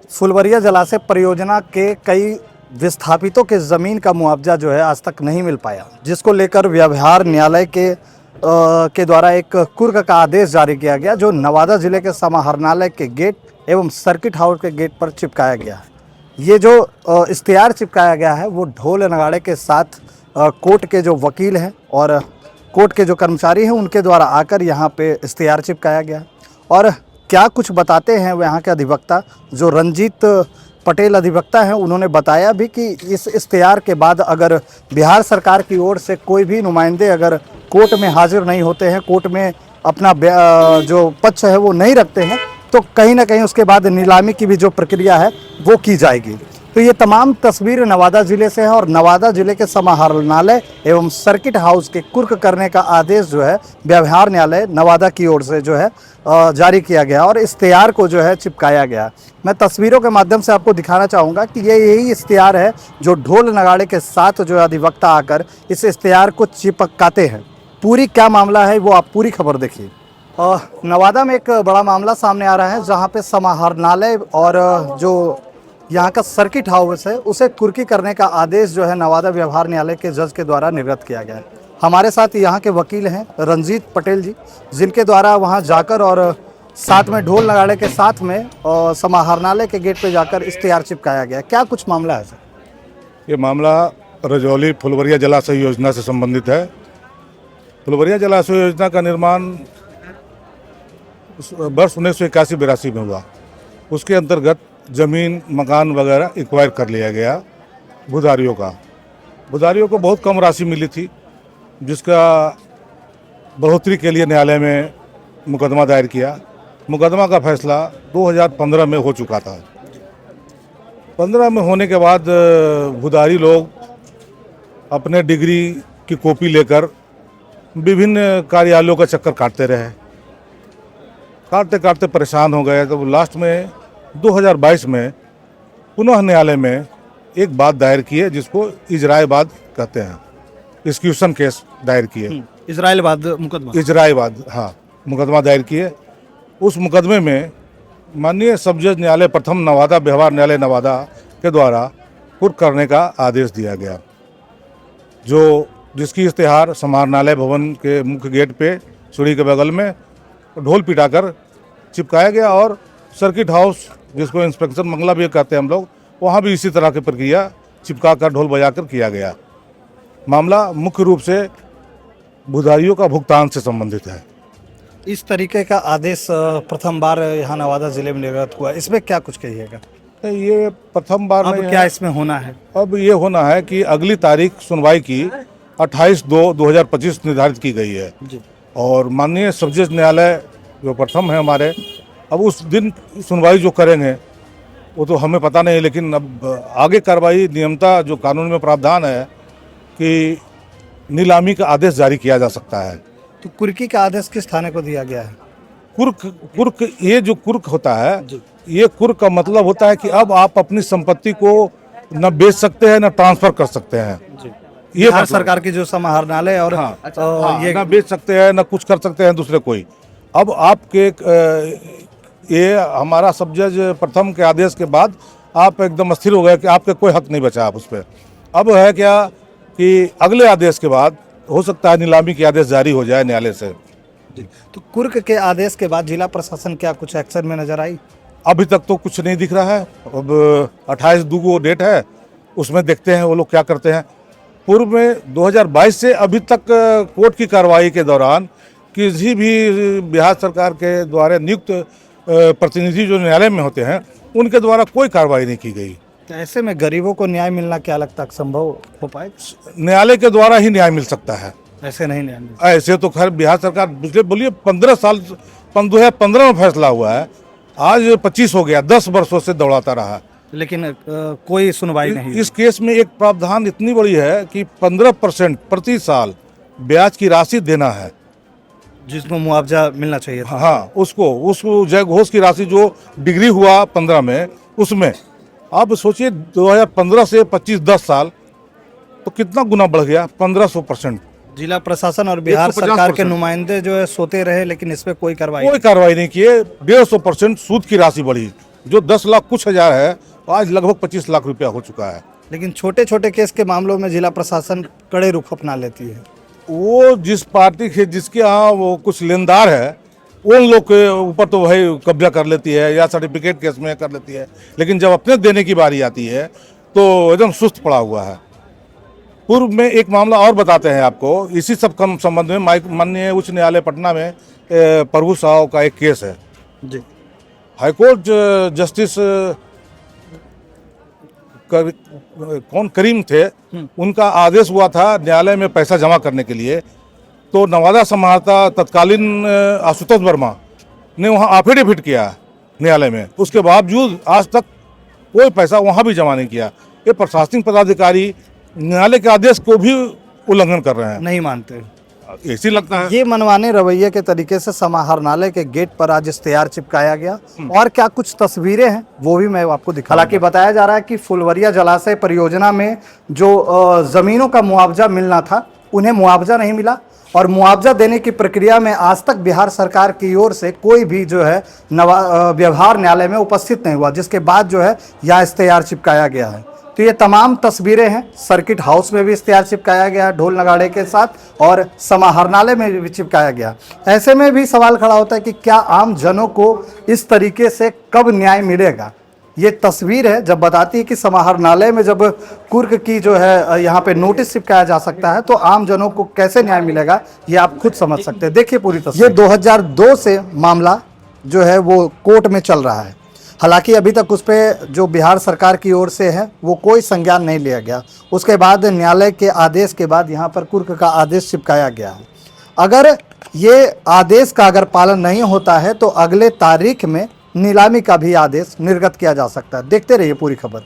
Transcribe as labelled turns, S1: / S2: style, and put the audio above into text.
S1: फुलवरिया जलाशय परियोजना के कई विस्थापितों के ज़मीन का मुआवजा जो है आज तक नहीं मिल पाया, जिसको लेकर व्यवहार न्यायालय के द्वारा एक कुर्क का आदेश जारी किया गया, जो नवादा जिले के समाहरणालय के गेट एवं सर्किट हाउस के गेट पर चिपकाया गया है। ये जो इश्तिहार चिपकाया गया है वो ढोल नगाड़े के साथ कोर्ट के जो वकील हैं और कोर्ट के जो कर्मचारी हैं उनके द्वारा आकर यहाँ पे इश्तिहार चिपकाया गया। और क्या कुछ बताते हैं वो यहाँ के अधिवक्ता जो रंजीत पटेल अधिवक्ता हैं, उन्होंने बताया भी कि इस इश्तिहार के बाद अगर बिहार सरकार की ओर से कोई भी नुमाइंदे अगर कोर्ट में हाजिर नहीं होते हैं, कोर्ट में अपना जो पक्ष है वो नहीं रखते हैं, तो कहीं ना कहीं उसके बाद नीलामी की भी जो प्रक्रिया है वो की जाएगी। तो ये तमाम तस्वीर नवादा ज़िले से है और नवादा ज़िले के समाहरणालय एवं सर्किट हाउस के कुर्क करने का आदेश जो है व्यवहार न्यायालय नवादा की ओर से जो है जारी किया गया और इश्तिहार को जो है चिपकाया गया। मैं तस्वीरों के माध्यम से आपको दिखाना चाहूँगा कि ये यही इश्तिहार है जो ढोल नगाड़े के साथ जो अधिवक्ता आकर इस इश्तिहार को चिपकाते हैं। पूरी क्या मामला है वो आप पूरी खबर देखिए। नवादा में एक बड़ा मामला सामने आ रहा है, जहाँ पे समाहरणालय और जो यहाँ का सर्किट हाउस है उसे कुर्की करने का आदेश जो है नवादा व्यवहार न्यायालय के जज के द्वारा निर्गत किया गया है। हमारे साथ यहाँ के वकील हैं रंजीत पटेल जी, जिनके द्वारा वहाँ जाकर और साथ में ढोल नगाड़े के साथ में समाहरणालय के गेट पे जाकर इश्तिहार चिपकाया गया। क्या कुछ मामला है सर?
S2: ये मामला रजौली फुलवरिया जलाशय योजना से संबंधित है। फुलवरिया जलाशय योजना का निर्माण वर्ष 1981-82 में हुआ। उसके अंतर्गत ज़मीन मकान वगैरह एक्वायर कर लिया गया भूधारियों को बहुत कम राशि मिली थी, जिसका बढ़ोतरी के लिए न्यायालय में मुकदमा दायर किया। मुकदमा का फैसला 2015 में हो चुका था। 15 में होने के बाद भूधारी लोग अपने डिग्री की कॉपी लेकर विभिन्न कार्यालयों का चक्कर काटते रहे, काटते परेशान हो गए। तो लास्ट में 2022 में पुनः न्यायालय में एक बात दायर की है, जिसको इजराए बाद कहते हैं। एक्सक्यूशन केस दायर किए, इजराए बाद हाँ मुकदमा दायर किए। उस मुकदमे में माननीय सब जज न्यायालय प्रथम नवादा व्यवहार न्यायालय नवादा के द्वारा कुर्क करने का आदेश दिया गया, जिसकी इश्तिहार समाहरणालय भवन के मुख्य गेट पे सीढ़ी के बगल में ढोल पिटाकर चिपकाया गया। और सर्किट हाउस, जिसको इंस्पेक्शन मंगला भी कहते हैं हम लोग, वहाँ भी इसी तरह की प्रक्रिया चिपका कर ढोल बजाकर किया गया। मामला मुख्य रूप से भूधारियों का भुगतान से संबंधित है।
S1: इस तरीके का आदेश प्रथम बार यहाँ नवादा जिले में निर्गत हुआ, इसमें क्या कुछ कहिएगा?
S2: ये प्रथम बार
S1: अब क्या इसमें होना है?
S2: अब ये होना है कि अगली तारीख सुनवाई की 28/2/2025 निर्धारित की गई है और माननीय सब जज न्यायालय जो प्रथम है हमारे, अब उस दिन सुनवाई जो करेंगे वो तो हमें पता नहीं, लेकिन अब आगे कार्रवाई नियमता जो कानून में प्रावधान है कि नीलामी का आदेश जारी किया जा सकता है।
S1: तो कुर्की का आदेश किस थाने को दिया गया है?
S2: कुर्क ये जो कुर्क होता है, ये कुर्क का मतलब होता है कि अब आप अपनी संपत्ति को न बेच सकते हैं न ट्रांसफर कर सकते हैं।
S1: ये बिहार सरकार की जो समाहरणालय और
S2: ये न बेच सकते हैं न कुछ कर सकते हैं दूसरे कोई। अब आपके ये हमारा सब जज प्रथम के आदेश के बाद आप एकदम स्थिर हो गए कि आपके कोई हक नहीं बचा आप उस पर। अब है क्या कि अगले आदेश के बाद हो सकता है नीलामी की आदेश जारी हो जाए न्यायालय से।
S1: तो कुर्क के आदेश के बाद जिला प्रशासन क्या कुछ एक्शन में नजर आई?
S2: अभी तक तो कुछ नहीं दिख रहा है। अब 28/2 को डेट है, उसमें देखते हैं वो लोग क्या करते हैं। पूर्व में 2022 से अभी तक कोर्ट की कार्रवाई के दौरान किसी भी बिहार सरकार के द्वारा नियुक्त प्रतिनिधि जो न्यायालय में होते हैं उनके द्वारा कोई कार्रवाई नहीं की गई।
S1: तो ऐसे में गरीबों को न्याय मिलना क्या लगता है संभव हो पाए?
S2: न्यायालय के द्वारा ही न्याय मिल सकता है,
S1: ऐसे नहीं न्याय मिलता।
S2: ऐसे तो खैर बिहार सरकार पिछले 15 साल 2015 में फैसला हुआ है, आज 25 हो गया, 10 वर्षों से दौड़ाता रहा,
S1: लेकिन कोई सुनवाई नहीं।
S2: इस केस में एक प्रावधान इतनी बड़ी है कि 15% प्रति साल ब्याज की राशि देना है,
S1: जिसको मुआवजा मिलना चाहिए था।
S2: हाँ, उसको जय घोष की राशि जो डिग्री हुआ 15 में, उसमें अब सोचिए 2015 से 25-10 साल तो कितना गुना बढ़ गया, 1500%।
S1: जिला प्रशासन और बिहार सरकार के नुमाइंदे जो है सोते रहे, लेकिन इस पे कोई कार्रवाई
S2: नहीं किए। 150% सूद की राशि बढ़ी जो 10 लाख कुछ हजार है आज लगभग 25 लाख रुपया हो चुका है।
S1: लेकिन छोटे छोटे केस के मामलों में जिला प्रशासन कड़े रुख अपना लेती है।
S2: वो जिस पार्टी के जिसके यहाँ वो कुछ लेनदार है उन लोग के ऊपर तो वही कब्जा कर लेती है या सर्टिफिकेट केस में कर लेती है, लेकिन जब अपने देने की बारी आती है तो एकदम सुस्त पड़ा हुआ है। पूर्व में एक मामला और बताते हैं आपको, इसी सब कम संबंध में माननीय उच्च न्यायालय पटना में प्रभु साहू का एक केस है
S1: जी।
S2: हाईकोर्ट जस्टिस कौन करीम थे, उनका आदेश हुआ था न्यायालय में पैसा जमा करने के लिए, तो नवादा समाहर्ता तत्कालीन आशुतोष वर्मा ने वहाँ एफिडेविट किया न्यायालय में, उसके बावजूद आज तक कोई पैसा वहाँ भी जमा नहीं किया। ये प्रशासनिक पदाधिकारी न्यायालय के आदेश को भी उल्लंघन कर रहे हैं,
S1: नहीं मानते।
S2: ऐसी लगता है।
S1: ये मनमाने रवैये के तरीके से समाहरणालय के गेट पर आज इश्तेहार चिपकाया गया और क्या कुछ तस्वीरें हैं वो भी मैं आपको दिखा। हालांकि बताया जा रहा है कि फुलवरिया जलाशय परियोजना में जो जमीनों का मुआवजा मिलना था उन्हें मुआवजा नहीं मिला और मुआवजा देने की प्रक्रिया में आज तक बिहार सरकार की ओर से कोई भी जो है व्यवहार न्यायालय में उपस्थित नहीं हुआ, जिसके बाद जो है यह इश्तेहार चिपकाया गया है। तो ये तमाम तस्वीरें हैं, सर्किट हाउस में भी इश्तेहार चिपकाया गया ढोल नगाड़े के साथ और समाहरणालय में भी चिपकाया गया। ऐसे में भी सवाल खड़ा होता है कि क्या आम जनों को इस तरीके से कब न्याय मिलेगा। ये तस्वीर है जब बताती है कि समाहरणालय में जब कुर्क की जो है यहाँ पे नोटिस चिपकाया जा सकता है तो आम जनों को कैसे न्याय मिलेगा ये आप खुद समझ सकते हैं। देखिए पूरी तस्वीर। ये 2002 से मामला जो है वो कोर्ट में चल रहा है। हालांकि अभी तक उस पर जो बिहार सरकार की ओर से है वो कोई संज्ञान नहीं लिया गया। उसके बाद न्यायालय के आदेश के बाद यहाँ पर कुर्क का आदेश चिपकाया गया है। अगर ये आदेश का अगर पालन नहीं होता है तो अगले तारीख में नीलामी का भी आदेश निर्गत किया जा सकता है। देखते रहिए पूरी खबर।